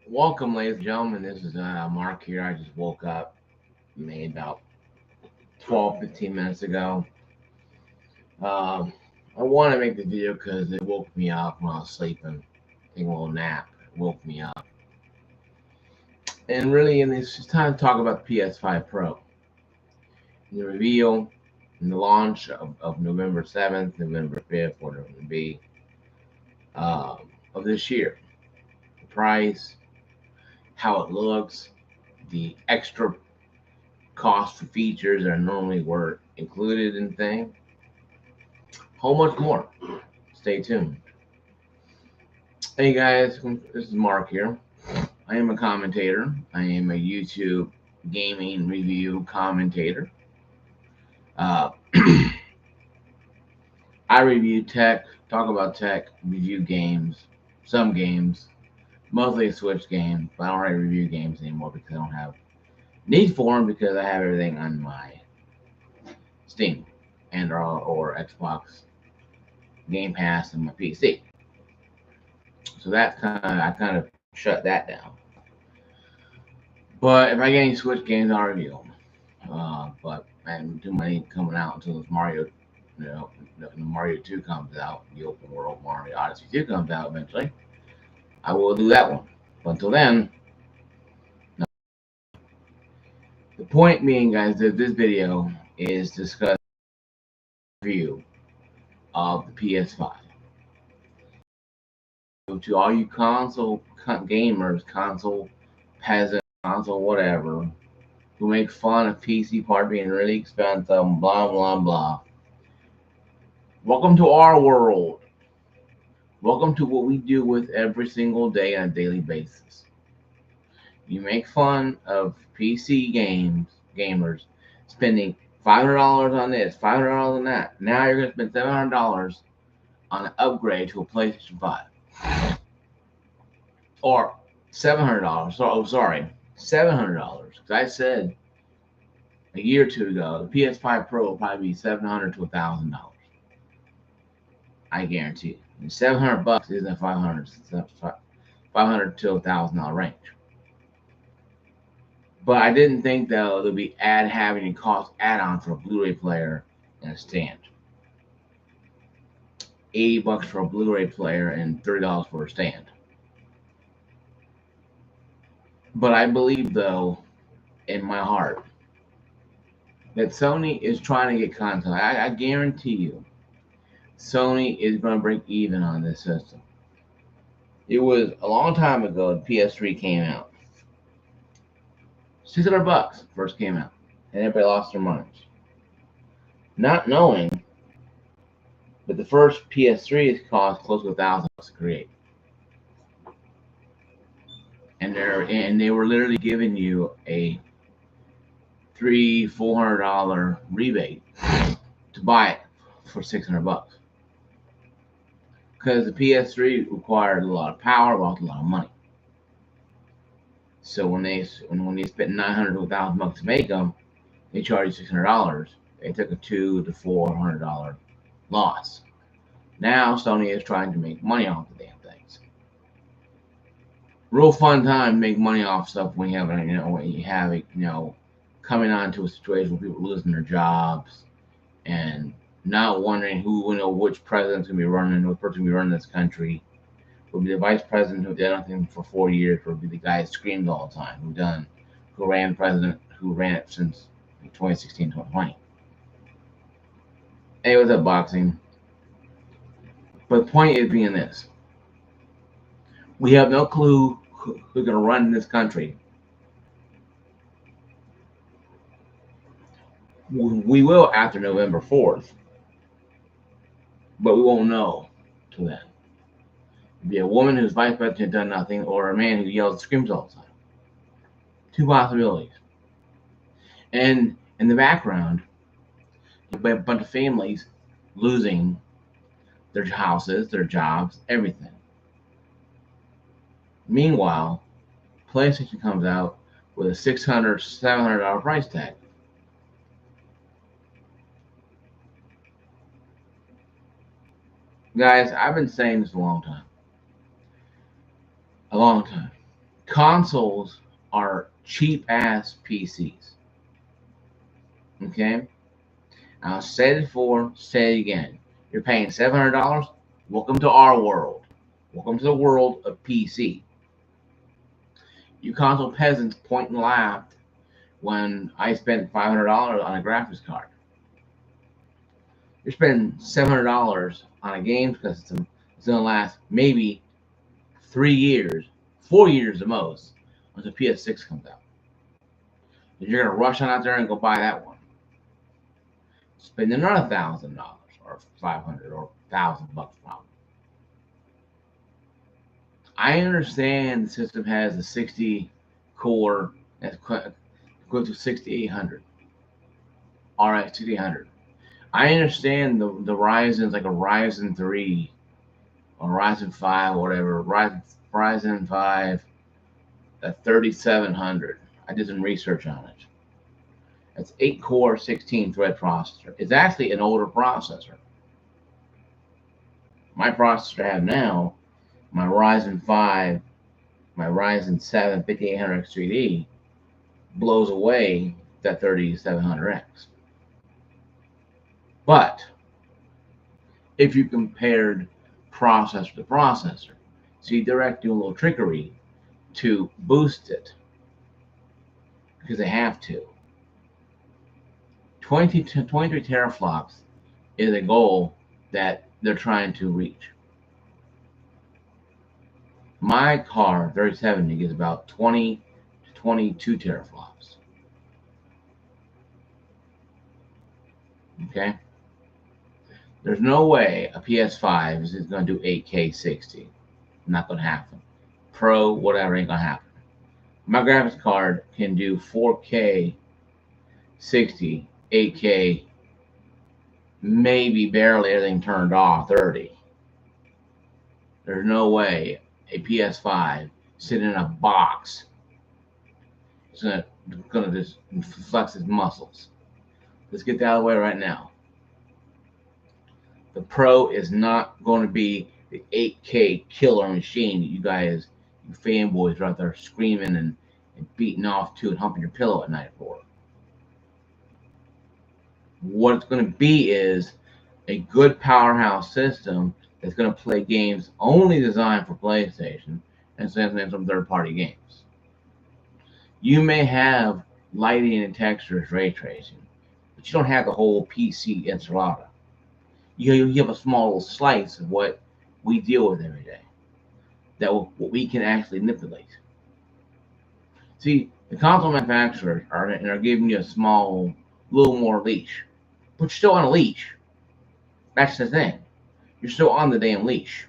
Welcome, ladies and gentlemen. This is Mark here. I just woke up maybe about 12-15 minutes ago. I want to make the video because it woke me up when I was sleeping, taking a little nap. It woke me up. And really, it's time to talk about the PS5 Pro. The reveal and the launch of November 7th, November 5th, whatever it may be, of this year. The price, how it looks, the extra cost for features that are normally were included in thing, whole much more. Stay tuned. Hey guys, this is Mark here. I am a commentator. I am a YouTube gaming review commentator. I review tech, talk about tech, review games, some games, mostly Switch games, but I don't really review games anymore because I don't have need for them because I have everything on my Steam and or Xbox Game Pass and my PC. So that's I kind of shut that down. But if I get any Switch games, I'll review them. But I haven't too many coming out until this Mario, the Mario 2 comes out, the open world Mario Odyssey 2 comes out eventually. I will do that one. But until then, no. The point being, guys, that this video is discussing the review of the PS5. To all you console gamers, console peasants, console whatever, who make fun of PC part being really expensive, blah blah blah. Welcome to our world. Welcome to what we deal with every single day on a daily basis. You make fun of PC gamers spending $500 on this, $500 on that. Now you're gonna spend $700 on an upgrade to a PlayStation 5. Or $700. Sorry, $700. Because I said a year or two ago, the PS5 Pro will probably be $700 to $1,000. I guarantee you. And $700 isn't $500 to $1,000 range. But I didn't think though there'd be having to cost add-on for a Blu-ray player and a stand. $80 for a Blu-ray player and $30 for a stand. But I believe, though, in my heart, that Sony is trying to get content. I guarantee you, Sony is going to break even on this system. It was a long time ago the PS3 came out. $600 first came out, and everybody lost their minds. Not knowing that the first PS3 has cost close to $1,000 to create. And they were literally giving you a $300-$400 rebate to buy it for $600 because the PS3 required a lot of power, cost a lot of money. So when they spent $900 to $1,000 to make them, they charged you $600. They took a $200 to $400 loss. Now Sony is trying to make money off the damn things. Real fun time to make money off stuff when you have coming on to a situation where people are losing their jobs and not wondering which president's gonna be running, what person gonna be running this country. Will be the vice president who did nothing for 4 years, or will be the guy that screams all the time, who ran president, who ran it since 2016, 2020. It was up boxing. But the point is being this. We have no clue who's going to run this country. We will after November 4th, but we won't know till then. It'll be a woman who's vice president done nothing, or a man who yells and screams all the time. Two possibilities. And in the background, a bunch of families losing their houses, their jobs, everything. Meanwhile, PlayStation comes out with a $600, $700 price tag. Guys, I've been saying this a long time. A long time. Consoles are cheap ass PCs. Okay? I'll say it before, say it again. You're paying $700. Welcome to our world. Welcome to the world of PC. You console peasants point and laughed when I spent $500 on a graphics card. You're spending $700 on a game system that's going to last maybe 3 years, 4 years the most, until PS6 comes out. And you're going to rush on out there and go buy that one. Spend another $1,000 or 500 or $1,000 probably. I understand the system has a 60 core that's equal to 6800 RX 6800. I understand the Ryzen's like a Ryzen 3 or Ryzen 5 or whatever. Ryzen 5 at 3700. I did some research on it. It's 8 core 16 thread processor. It's actually an older processor. My processor I have now, my Ryzen 5, my Ryzen 7 5800X3D blows away that 3700X. But if you compared processor to processor, see, they're acting a little trickery to boost it because they have to. 23 teraflops is a goal that they're trying to reach. My car 3070 gets about 20 to 22 teraflops. Okay? There's no way a PS5 is going to do 8K 60. Not going to happen. Pro, whatever, ain't going to happen. My graphics card can do 4K 60, 8K, maybe barely everything turned off 30. There's no way a PS5 sitting in a box is gonna just flex its muscles. Let's get that out of the way right now. The Pro is not going to be the 8K killer machine that you guys, you fanboys, are out there screaming and beating off to and humping your pillow at night for. What it's going to be is a good powerhouse system that's going to play games only designed for PlayStation and some third-party games. You may have lighting and textures, ray tracing, but you don't have the whole PC enchilada. You have a small little slice of what we deal with every day, what we can actually manipulate. See, the console manufacturers are giving you a small, little more leash, but you're still on a leash. That's the thing. You're still on the damn leash.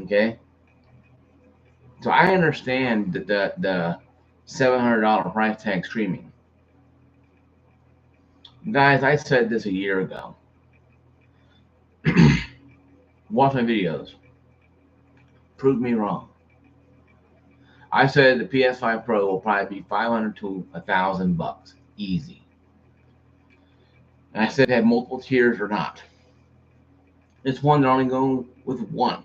Okay? So I understand the $700 price tag streaming. Guys, I said this a year ago. Watch my videos. Prove me wrong. I said the PS5 Pro will probably be $500 to $1,000 easy. And I said it had multiple tiers or not. This one, they're only going with one.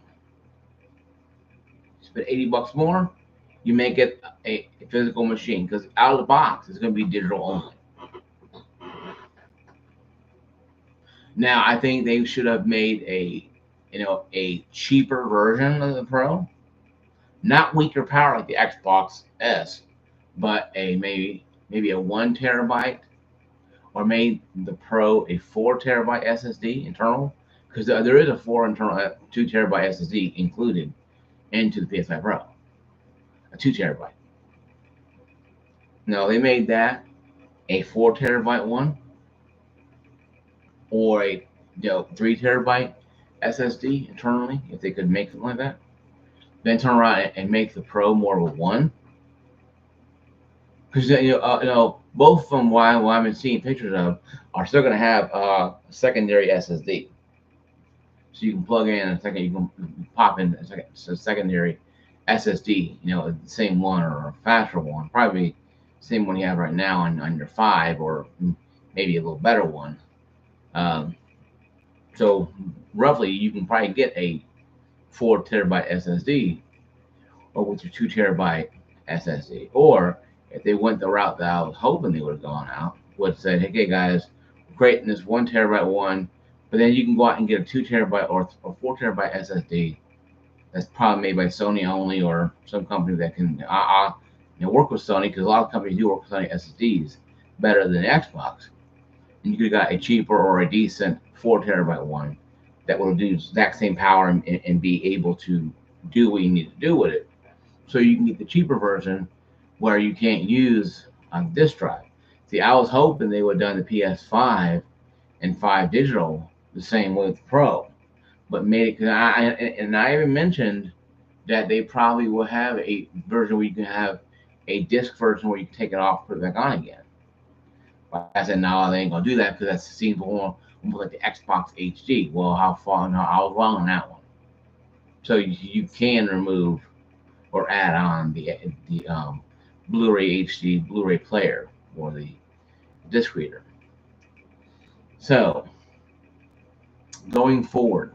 Spend $80 more, you make it a physical machine, because out of the box it's going to be digital only. Now I think they should have made a cheaper version of the Pro, not weaker power like the Xbox S, but maybe a 1 terabyte, or made the Pro a 4 terabyte SSD internal, because there is a 2 terabyte SSD included into the PS5 Pro, a 2 terabyte. No, they made that a 4 terabyte one, or a 3 terabyte SSD internally, if they could make something like that. Then turn around and make the Pro more of a 1, because both of them, while I've been seeing pictures of, are still going to have a secondary SSD. So you can plug in a second, you can pop in a secondary SSD, the same one or a faster one, probably the same one you have right now on your 5, or maybe a little better one. So roughly you can probably get a 4 terabyte SSD, or with your 2 terabyte SSD. Or if they went the route that I was hoping they would have gone out, would say, hey guys, we're creating this 1 terabyte one, but then you can go out and get a 2 terabyte or 4 terabyte SSD that's probably made by Sony only, or some company that can work with Sony, because a lot of companies do work with Sony SSDs better than Xbox. And you could have got a cheaper or a decent 4 terabyte one that will do the exact same power and be able to do what you need to do with it. So you can get the cheaper version where you can't use a disk drive. See, I was hoping they would have done the PS5 and 5 digital the same way with Pro, but made it. And I even mentioned that they probably will have a version where you can have a disc version where you can take it off, put it back on again. But I said, no, they ain't gonna do that because that's seen more like the Xbox HD. Well, how far? No, I was wrong on that one. So you can remove or add on the Blu-ray HD Blu-ray player or the disc reader. So going forward,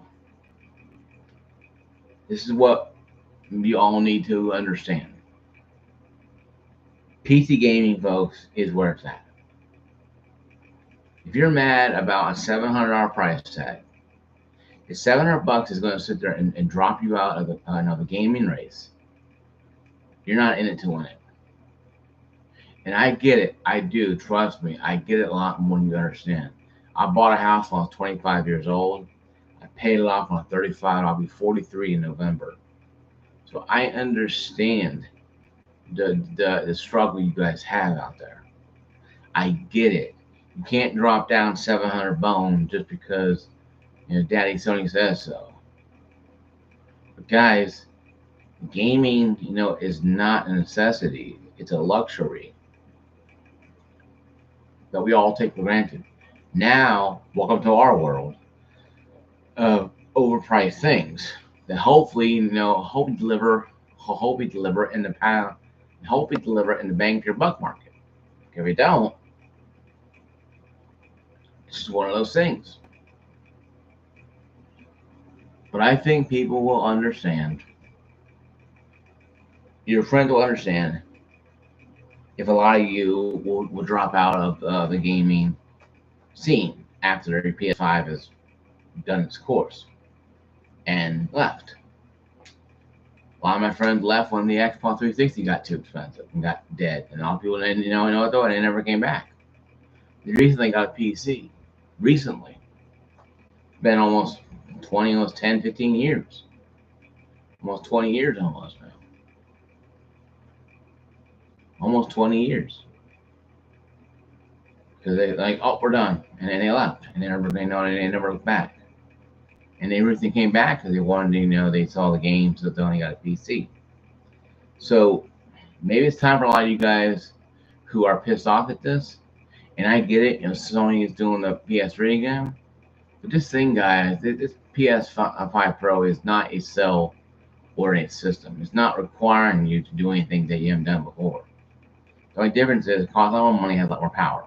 this is what you all need to understand. PC gaming, folks, is where it's at. If you're mad about a $700 price tag, if $700 is going to sit there and drop you out of the gaming race, you're not in it to win it. And I get it. I do. Trust me. I get it a lot more than you understand. I bought a house when I was 25 years old. I paid it off when I'm 35. I'll be 43 in November. So I understand the struggle you guys have out there. I get it. You can't drop down 700 bone just because Daddy Sony says so. But guys, gaming, is not a necessity. It's a luxury that we all take for granted. Now, welcome to our world of overpriced things that hopefully, hope we deliver in the pound, hope we deliver in the bang for your buck market. If we don't, it's just one of those things. But I think people will understand. Your friends will understand if a lot of you will drop out of the gaming scene after the PS5 has done its course and left. A lot of my friends left when the Xbox 360 got too expensive and got dead, and all people didn't know what though, and they never came back. The reason they got a PC recently, been almost 20, almost 10, 15 years, almost 20 years almost now. Almost 20 years. Because they like, oh, we're done. And then they left. And they never looked back. And they originally came back because they wanted to, they saw the games, so they only got a PC. So maybe it's time for a lot of you guys who are pissed off at this. And I get it, Sony is doing the PS3 again. But this thing, guys, this PS5 Pro is not a cell-oriented system. It's not requiring you to do anything that you haven't done before. The only difference is it costs a lot more money, has a lot more power.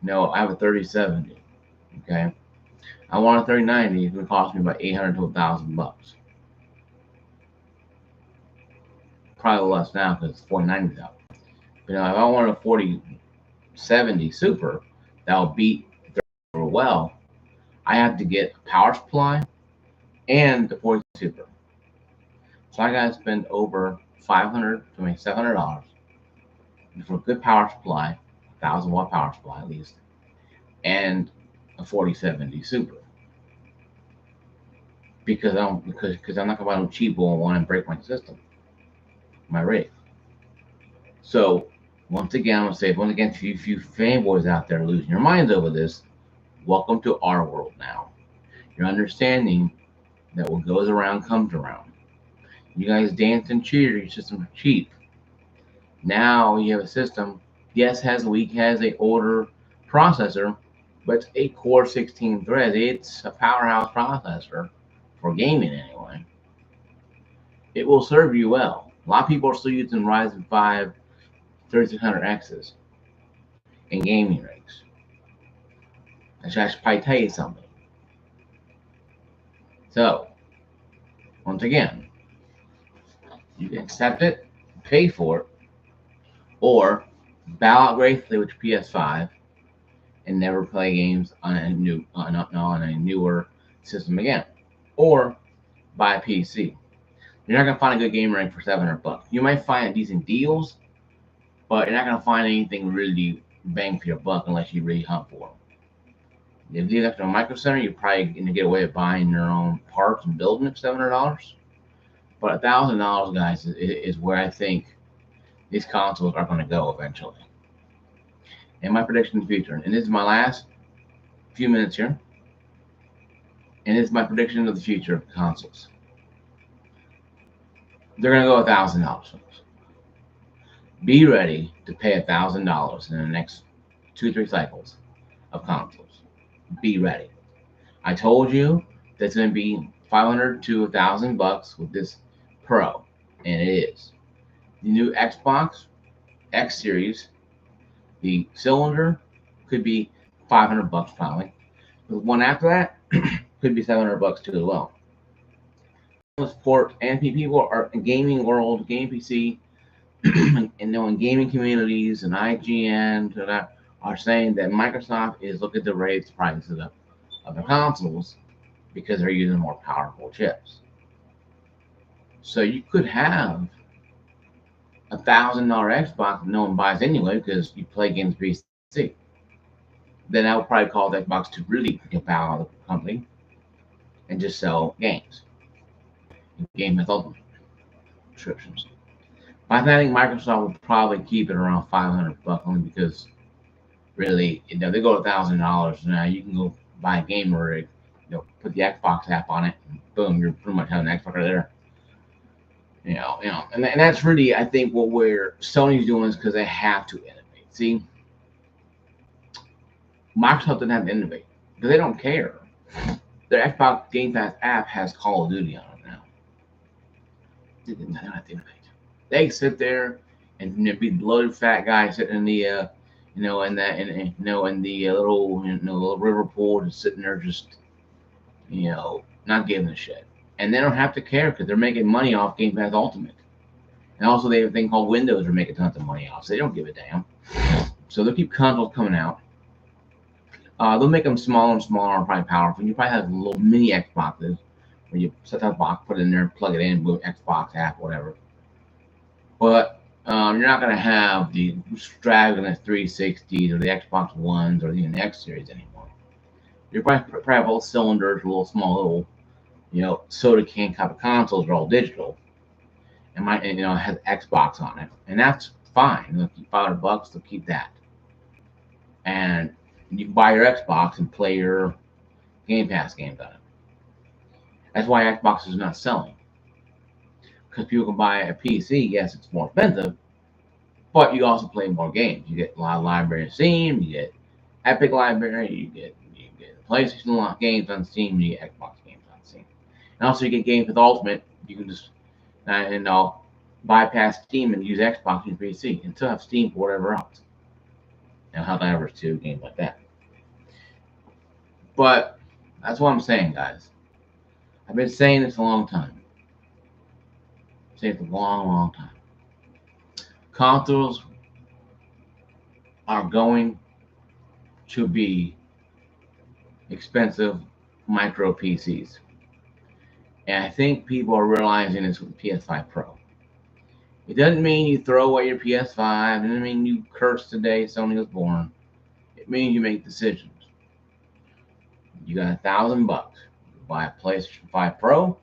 No, I have a 3070. Okay, I want a 3090. It's going to cost me about $800 to $1,000. Probably less now because it's 4090 out. But if I want a 4070 Super that'll beat well, I have to get a power supply and the 40 Super. So I gotta spend over $500 to maybe $700 for a good power supply, 1,000-watt power supply at least, and a 4070 Super. Because I'm not gonna buy no cheap one and break my system, my rig. So once again, I'm gonna say, if you fanboys out there losing your minds over this, welcome to our world now. You're understanding that what goes around comes around. You guys dance and cheer, your systems are cheap. Now you have a system, yes, has a older processor, but it's 8 core 16 threads. It's a powerhouse processor for gaming anyway. It will serve you well. A lot of people are still using Ryzen 5 3600Xs in gaming rigs. I should probably tell you something. So, once again, you can accept it, pay for it, or bow out gracefully with your PS5 and never play games on a newer system again, or buy a PC. You're not gonna find a good game rig for $700. You might find decent deals, but you're not gonna find anything really bang for your buck unless you really hunt for them. If you left to a micro center, you're probably gonna get away with buying your own parts and building it for $700. But $1,000, guys, is where I think these consoles are gonna go eventually. And my prediction in the future, and this is my last few minutes here, and this is my prediction of the future of consoles. They're gonna go $1,000. Be ready to pay $1,000 in the next 2 or 3 cycles of consoles. Be ready. I told you that's going to be 500 to $1,000 with this Pro, and it is. The new Xbox X Series, the cylinder could be $500 probably. The one after that could be $700 too as well. Sport and people are in gaming world, game PC, and knowing gaming communities and IGN are saying that Microsoft is looking to raise the price of the consoles because they're using more powerful chips. So you could have $1,000 Xbox that no one buys anyway because you play games PC. Then I would probably call the Xbox to really get out of the company and just sell games. Game with ultimate subscriptions. But I think Microsoft would probably keep it around $500 only because really, they go $1,000 now. You can go buy a game rig, put the Xbox app on it, and boom, you're pretty much having an Xbox right there. And that's really, I think, what Sony's doing is because they have to innovate. See, Microsoft doesn't have to innovate because they don't care. Their Xbox Game Pass app has Call of Duty on it now. They don't have to innovate. They sit there and be the bloated fat guy sitting in the in the little river pool, just sitting there, just not giving a shit. And they don't have to care because they're making money off Game Pass Ultimate. And also, they have a thing called Windows they're making tons of money off, so they don't give a damn. So they'll keep consoles coming out. They'll make them smaller and smaller and probably powerful. You probably have little mini Xboxes where you set that box, put it in there, plug it in, boom, Xbox app, whatever. But you're not going to have the extravagant 360s or the Xbox Ones or even the X Series anymore. You're probably have all cylinders, little small soda can type of consoles are all digital, and has Xbox on it, and that's fine. They'll keep $500. They'll keep that, and you can buy your Xbox and play your Game Pass games on it. That's why Xbox is not selling, because people can buy a PC. Yes, it's more expensive, but you also play more games. You get a lot of library of Steam. You get Epic Library. You get PlayStation games on Steam. You get Xbox games on Steam, and also you get games with Ultimate. You can just bypass Steam and use Xbox and PC, and still have Steam for whatever else. Helldivers 2, games like that. But that's what I'm saying, guys. I've been saying this a long time. I've saying it a long, long time. Consoles are going to be expensive micro PCs. And I think people are realizing this with the PS5 Pro. It doesn't mean you throw away your PS5. It doesn't mean you curse the day Sony was born. It means you make decisions. You got $1,000. Buy a PlayStation 5 Pro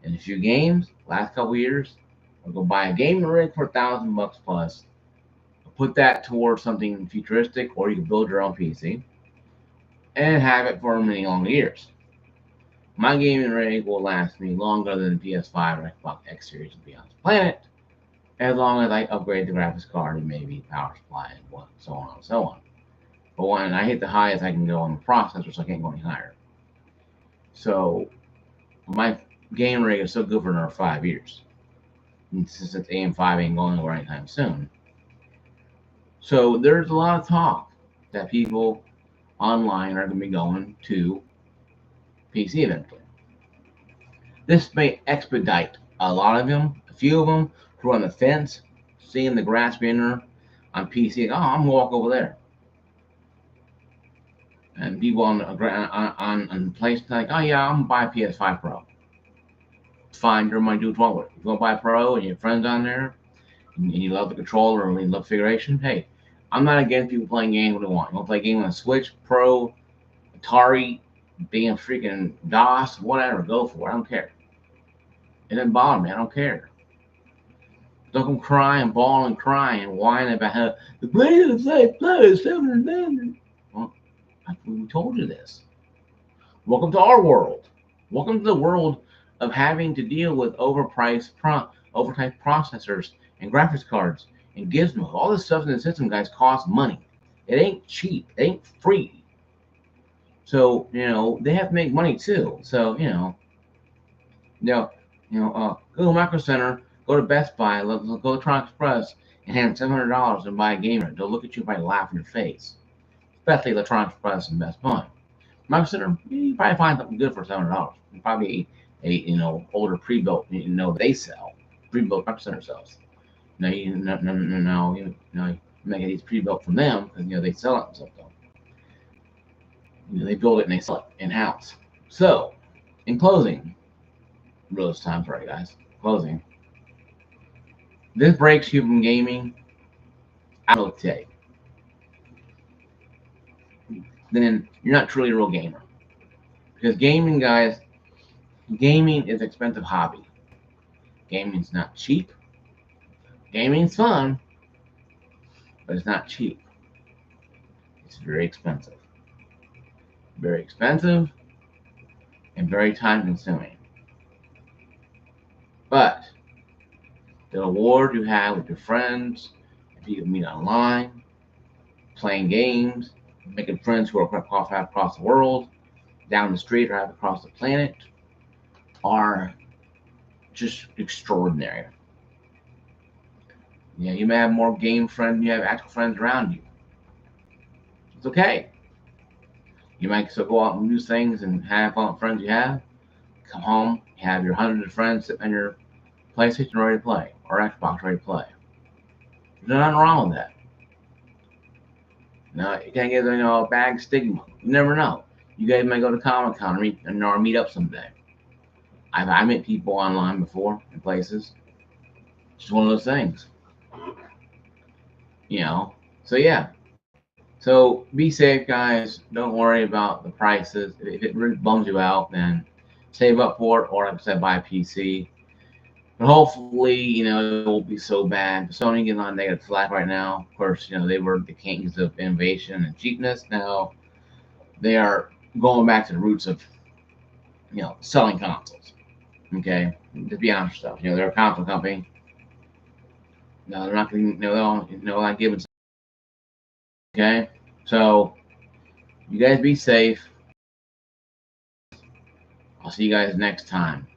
and a few games. Last couple years, or go buy a gaming rig for $1,000 plus. Put that towards something futuristic, or you can build your own PC and have it for many long years. My gaming rig will last me longer than the PS5 or Xbox X Series will be on this planet, as long as I upgrade the graphics card and maybe power supply and so on and so on. But when I hit the highest I can go on the processor, so I can't go any higher. So my game rig is so good for another 5 years. And since it's AM5 ain't going nowhere anytime soon. So there's a lot of talk that people online are going to be going to PC eventually. This may expedite a lot of them, a few of them who are on the fence, seeing the grass greener on PC. Oh, I'm gonna walk over there. And people on place like, oh yeah, I'm gonna buy a PS5 Pro. Fine, you're my dude forward. You go buy a Pro and your friends on there, and you love the controller and you love configuration. Hey, I'm not against people playing games what they want. You want to play a game on a Switch, Pro, Atari, being freaking DOS, whatever, go for it. I don't care. It doesn't bother me. I don't care. Don't come crying, bawling, crying, whining about how the PlayStation Plus is $700. Well, we told you this. Welcome to our world. Welcome to the world of having to deal with overpriced processors and graphics cards and gizmos. All this stuff in the system, guys, costs money. It ain't cheap. It ain't free. So they have to make money too. So go to Micro Center, go to Best Buy, go to Electronic Express, and hand $700 and buy a gamer. They'll look at you and laugh in your face. Especially Electronic Express and Best Buy. Micro Center, you probably find something good for $700. Probably a older pre-built, they sell pre-built Micro Center sells. Now you make these pre-built from them because they sell it and stuff. They build it and they sell it in house. So, in closing, real time, sorry guys. Closing. This breaks you from gaming. I will say, then you're not truly a real gamer. Because gaming, guys, gaming is an expensive hobby. Gaming's not cheap. Gaming's fun, but it's not cheap. It's very expensive. Very expensive and very time consuming. But the reward you have with your friends, if you meet online, playing games, making friends who are across the world, down the street, or across the planet, are just extraordinary. You may have more game friends than you have actual friends around you. It's okay. You might still go out and do things and have fun with friends you have. Come home, you have your hundreds of friends sitting on your PlayStation ready to play, or Xbox ready to play. There's nothing wrong with that. No, you can't get a bad stigma. You never know. You guys might go to Comic Con or meet up someday. I met people online before in places. It's just one of those things. So yeah. So be safe, guys. Don't worry about the prices. If it really bums you out, then save up for it, or like I said, buy a PC. But hopefully, it won't be so bad. Sony getting on negative flag right now. Of course, they were the kings of innovation and cheapness. Now they are going back to the roots of, selling consoles. Okay, to be honest with yourself, they're a console company. No, they're not going to, they're not giving. Okay, so you guys be safe. I'll see you guys next time.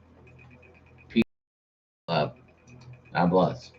Peace, love, God bless.